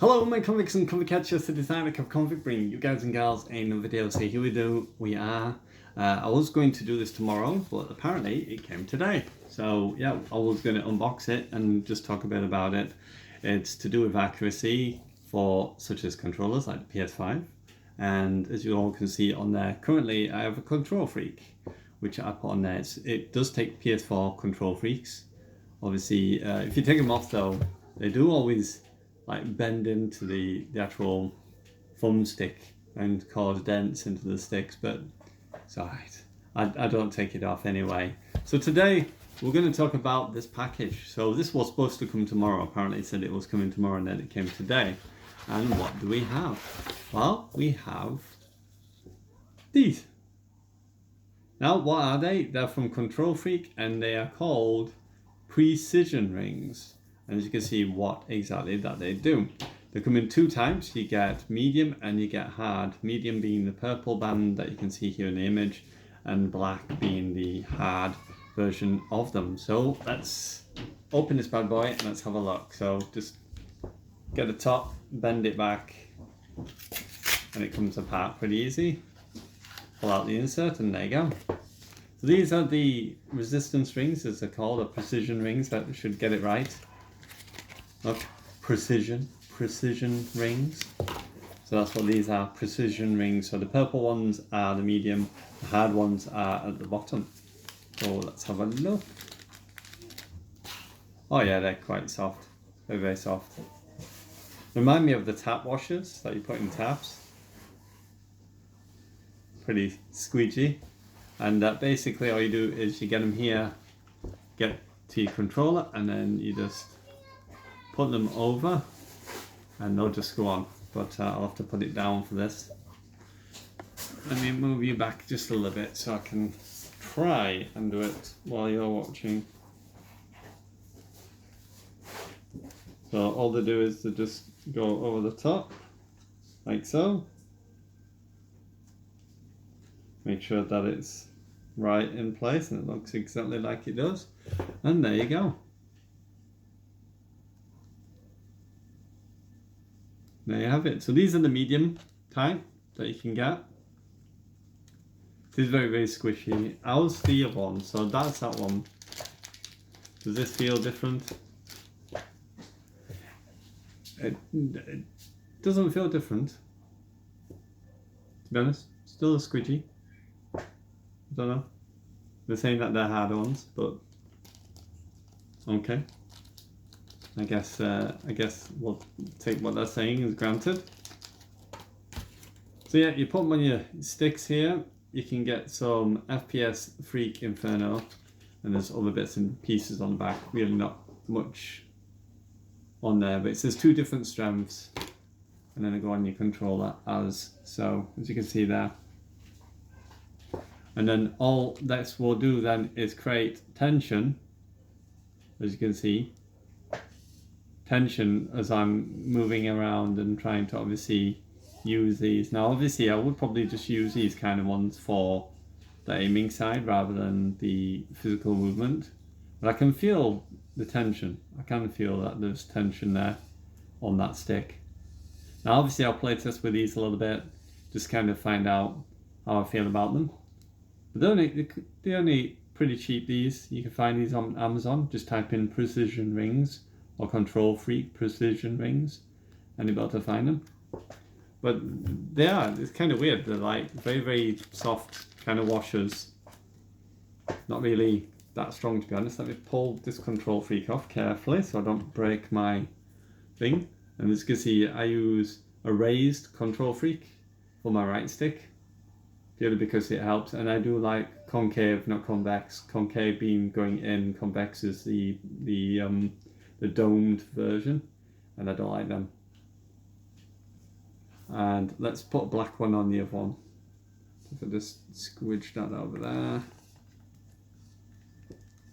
Hello my convicts and convicettes, the designer of Convict, bringing you guys and gals another video. So here we are. I was going to do this tomorrow, but apparently it came today. So yeah, I was going to unbox it and just talk a bit about it. It's to do with accuracy for such as controllers like the PS5. And as you all can see on there, currently I have a control freak, which I put on there. It does take PS4 control freaks. Obviously, if you take them off though, they do always like bend into the actual thumbstick and cause dents into the sticks, but it's alright. I don't take it off anyway. So today we're going to talk about this package. So this was supposed to come tomorrow. Apparently it said it was coming tomorrow and then it came today. And what do we have? Well, we have these. Now what are they? They're from Control Freak and they are called precision rings. And as you can see what exactly that they do. They come in two types. You get medium and you get hard. Medium being the purple band that you can see here in the image, and black being the hard version of them. So let's open this bad boy and let's have a look. So just get the top, bend it back, and it comes apart pretty easy. Pull out the insert and there you go. So these are the resistance rings, as they're called, or precision rings. That should get it right. Look, precision rings. So that's what these are, precision rings. So the purple ones are the medium, the hard ones are at the bottom. So let's have a look. Oh yeah, they're quite soft, very, very soft. Remind me of the tap washers that you put in taps. Pretty squeegee. And basically all you do is you get them here, get to your controller, and then you just put them over and they'll just go on, but I'll have to put it down for this. Let me move you back just a little bit so I can try and do it while you're watching. So all they do is to just go over the top like so, make sure that it's right in place and it looks exactly like it does, and there you go. There you have it. So these are the medium type that you can get. This is very, very squishy. How's the other one? So that's that one. Does this feel different? It doesn't feel different, to be honest. Still a squidgy. I don't know. They're saying that they're hard ones, but okay. I guess we'll take what they're saying as granted. So yeah, you put them on your sticks here. You can get some FPS Freak Inferno, and there's other bits and pieces on the back. Really not much on there, but it says 2 different strengths, and then they go on your controller as so, as you can see there. And then all that will do then is create tension, as you can see. Tension as I'm moving around and trying to obviously use these. Now obviously I would probably just use these kind of ones for the aiming side rather than the physical movement, but I can feel the tension. I can feel that there's tension there on that stick. Now obviously I'll play test with these a little bit, just kind of find out how I feel about them. But they're only pretty cheap. These you can find these on Amazon. Just type in precision rings or Control Freak precision rings and you'll be able to find them. But they are, it's kind of weird, they're like very, very soft kind of washers. Not really that strong, to be honest. Let me pull this Control Freak off carefully so I don't break my thing. And as you can see, I use a raised Control Freak for my right stick, purely because it helps. And I do like concave, not convex. Concave being going in, convex is the domed version, and I don't like them. And let's put a black one on the other one. If I just squidge that over there.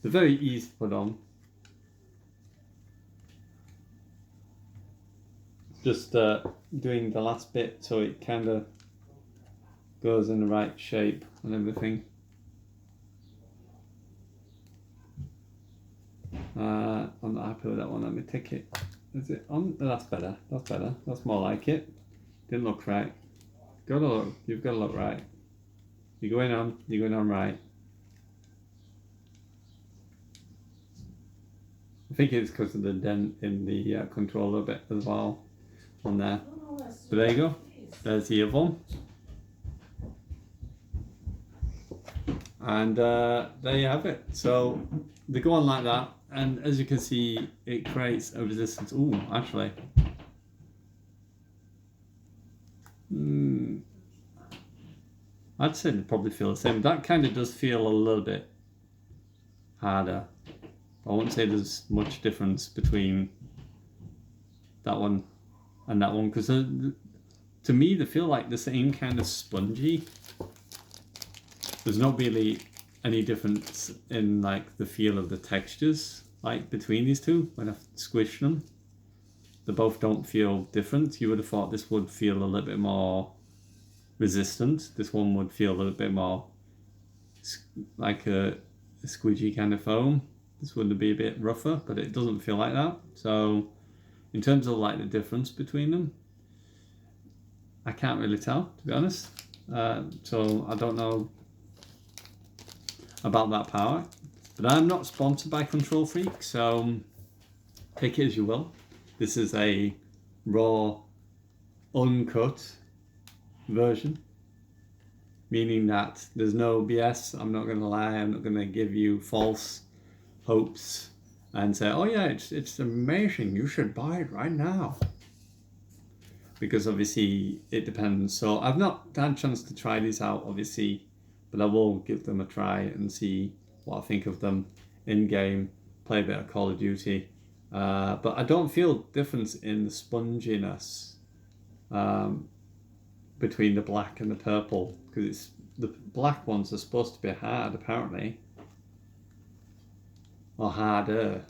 They're very easy to put on. Just doing the last bit so it kind of goes in the right shape and everything. I'm not happy with that one. Let me take it Is it on? Oh, that's better. That's better. That's more like it. Didn't look right. Gotta look. You've got to look right. You're going on. You're going on right. I think it's because of the dent in the controller bit as well on there. But there you go. There's the other one. And there you have it. So they go on like that, and as you can see, it creates a resistance. Ooh, actually. I'd say they probably feel the same. That kind of does feel a little bit harder. I won't say there's much difference between that one and that one, because to me they feel like the same kind of spongy. There's not really any difference in like the feel of the textures like between these two when I squish them. They both don't feel different. You would have thought this would feel a little bit more resistant. This one would feel a little bit more like a squidgy kind of foam. This would be a bit rougher, but it doesn't feel like that. So in terms of like the difference between them, I can't really tell, to be honest. So I don't know about that power, but I'm not sponsored by Control Freak, so take it as you will. This is a raw, uncut version, meaning that there's no BS. I'm not going to lie. I'm not going to give you false hopes and say, oh yeah, it's amazing, you should buy it right now, because obviously it depends. So I've not had a chance to try these out, obviously, but I will give them a try and see what I think of them in game, play a bit of Call of Duty, but I don't feel difference in the sponginess between the black and the purple, because it's the black ones are supposed to be hard apparently, or harder.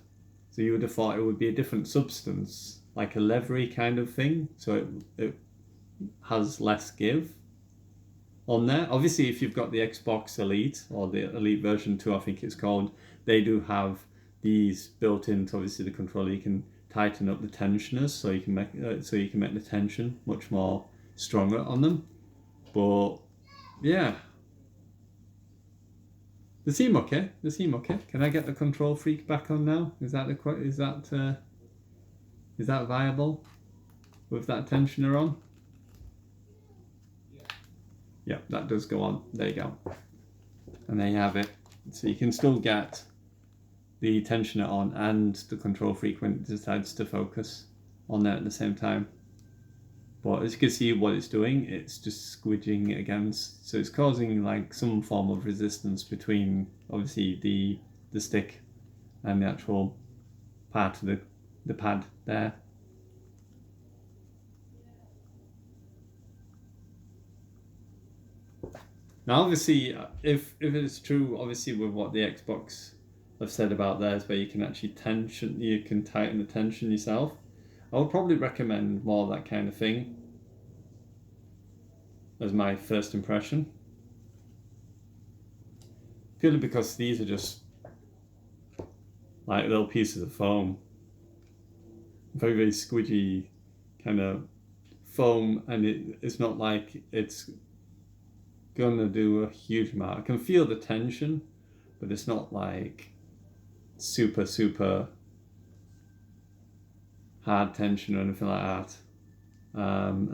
So you would have thought it would be a different substance, like a leathery kind of thing, so it has less give on there. Obviously, if you've got the Xbox Elite, or the Elite version 2, I think it's called, they do have these built into obviously the controller. You can tighten up the tensioners, so you can make the tension much more stronger on them. But yeah, they seem okay. They seem okay. Can I get the Control Freak back on now? Is that viable with that tensioner on? Yeah, that does go on. There you go. And there you have it. So you can still get the tensioner on and the Control Freak when it decides to focus on there at the same time. But as you can see what it's doing, it's just squidging against, so it's causing like some form of resistance between obviously the stick and the actual part of the pad there. Now obviously, if it's true, obviously with what the Xbox have said about theirs, where you can actually tighten the tension yourself, I would probably recommend more of that kind of thing as my first impression. Purely because these are just like little pieces of foam. Very, very squidgy kind of foam, and it's not like it's gonna do a huge amount. I can feel the tension, but it's not like super, super hard tension or anything like that.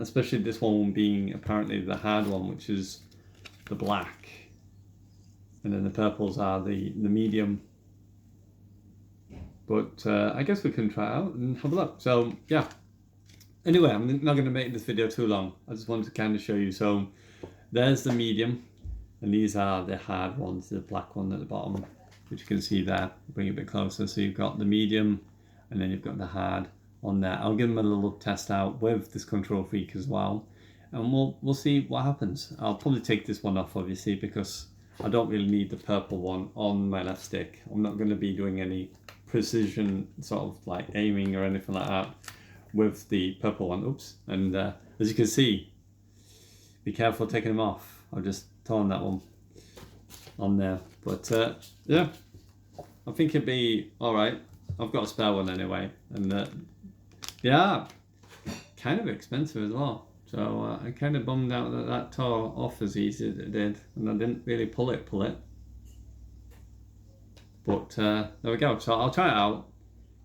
Especially this one being apparently the hard one, which is the black, and then the purples are the medium. But I guess we can try it out and have a look. So yeah, anyway, I'm not going to make this video too long. I just wanted to kind of show you. So there's the medium, and these are the hard ones, the black one at the bottom, which you can see there. Bring it a bit closer. So you've got the medium, and then you've got the hard on there. I'll give them a little test out with this Control Freak as well, and we'll see what happens. I'll probably take this one off obviously, because I don't really need the purple one on my left stick. I'm not going to be doing any precision sort of like aiming or anything like that with the purple one. Oops. And as you can see, be careful taking them off. I've just torn that one on there, but yeah, I think it'd be all right. I've got a spare one anyway, and They are kind of expensive as well. So I kind of bummed out that that tore off as easy as it did, and I didn't really pull it. But there we go. So I'll try it out,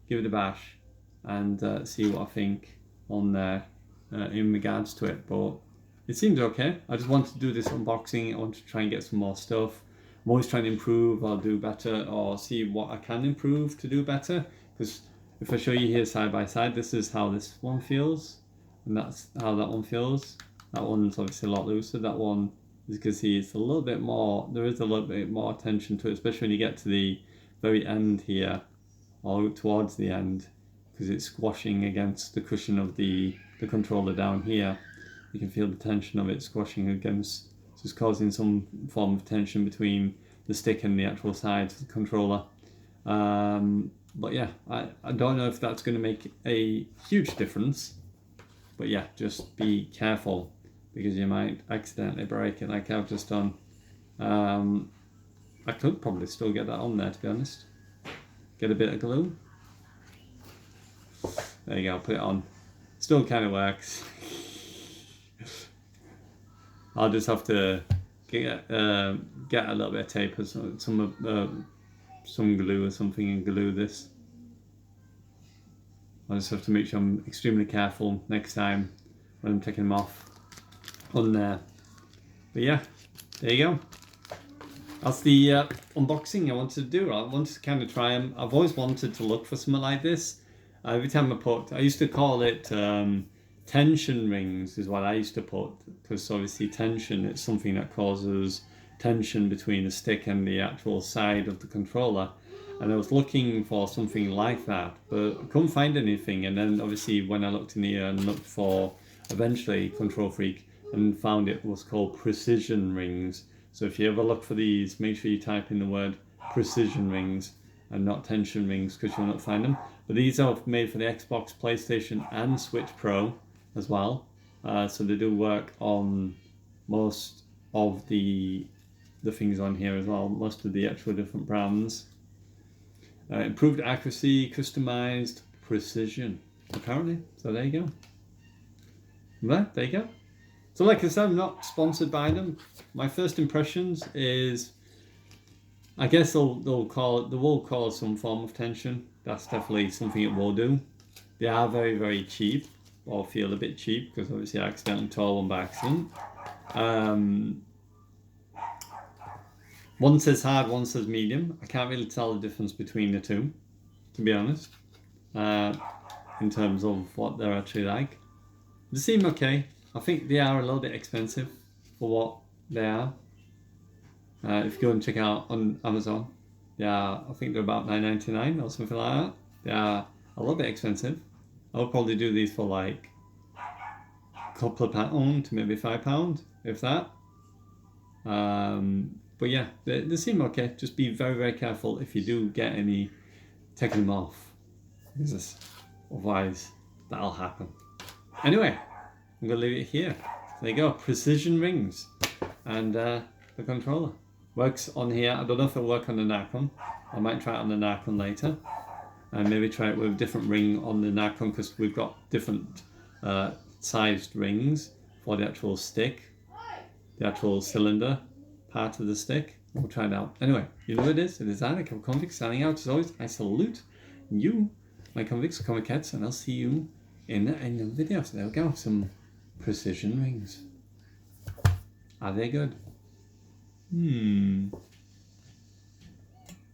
give it a bash, and see what I think on there in regards to it. But it seems okay. I just wanted to do this unboxing. I want to try and get some more stuff. I'm always trying to improve or do better or see what I can improve to do better. Because if I show you here side by side, this is how this one feels. And that's how that one feels. That one's obviously a lot looser. That one, as you can see, it's a little bit more, there is a little bit more tension to it, especially when you get to the very end here, or towards the end, because it's squashing against the cushion of the controller down here. You can feel the tension of it squashing against, so it's causing some form of tension between the stick and the actual sides of the controller. But yeah, I don't know if that's going to make a huge difference. But yeah, just be careful because you might accidentally break it like I've just done. I could probably still get that on there, to be honest. Get a bit of glue. There you go, put it on. Still kind of works. I'll just have to get a little bit of tape or some glue or something and glue this. I just have to make sure I'm extremely careful next time when I'm taking them off on there. But yeah, there you go. That's the unboxing I wanted to do. I wanted to kind of try them. I've always wanted to look for something like this. Every time I used to call it tension rings is what I used to put, because obviously tension is something that causes tension between the stick and the actual side of the controller. And I was looking for something like that, but I couldn't find anything. And then obviously when I looked in here and looked for eventually Control Freak and found it was called precision rings. So if you ever look for these, make sure you type in the word precision rings and not tension rings, because you'll not find them. But these are made for the Xbox, PlayStation and Switch Pro as well. So they do work on most of the things on here as well, most of the actual different brands. Improved accuracy, customized precision, apparently. So there you go. Well, there you go. So like I said, I'm not sponsored by them. My first impressions is, I guess they will cause some form of tension. That's definitely something it will do. They are very, very cheap, or feel a bit cheap, because obviously I accidentally tore one by accident. One says hard, one says medium. I can't really tell the difference between the two, to be honest, in terms of what they're actually like. They seem okay. I think they are a little bit expensive for what they are. If you go and check out on Amazon, I think they're about $9.99 or something like that. They are a little bit expensive. I would probably do these for like a couple of pounds to maybe £5, if that. But yeah, they seem okay. Just be very, very careful if you do get any taking them off, because otherwise that'll happen. Anyway, I'm going to leave it here. There you go, precision rings and the controller. Works on here. I don't know if it'll work on the Narcon. I might try it on the Narcon later. And maybe try it with a different ring on the Narcon, because we've got different sized rings for the actual stick, the actual cylinder part of the stick. We'll try it out. Anyway, you know what it is. It is I, Convict, signing out. As always, I salute you, my Convicts, Convicettes, and I'll see you in another video. So there we go. Some precision rings. Are they good?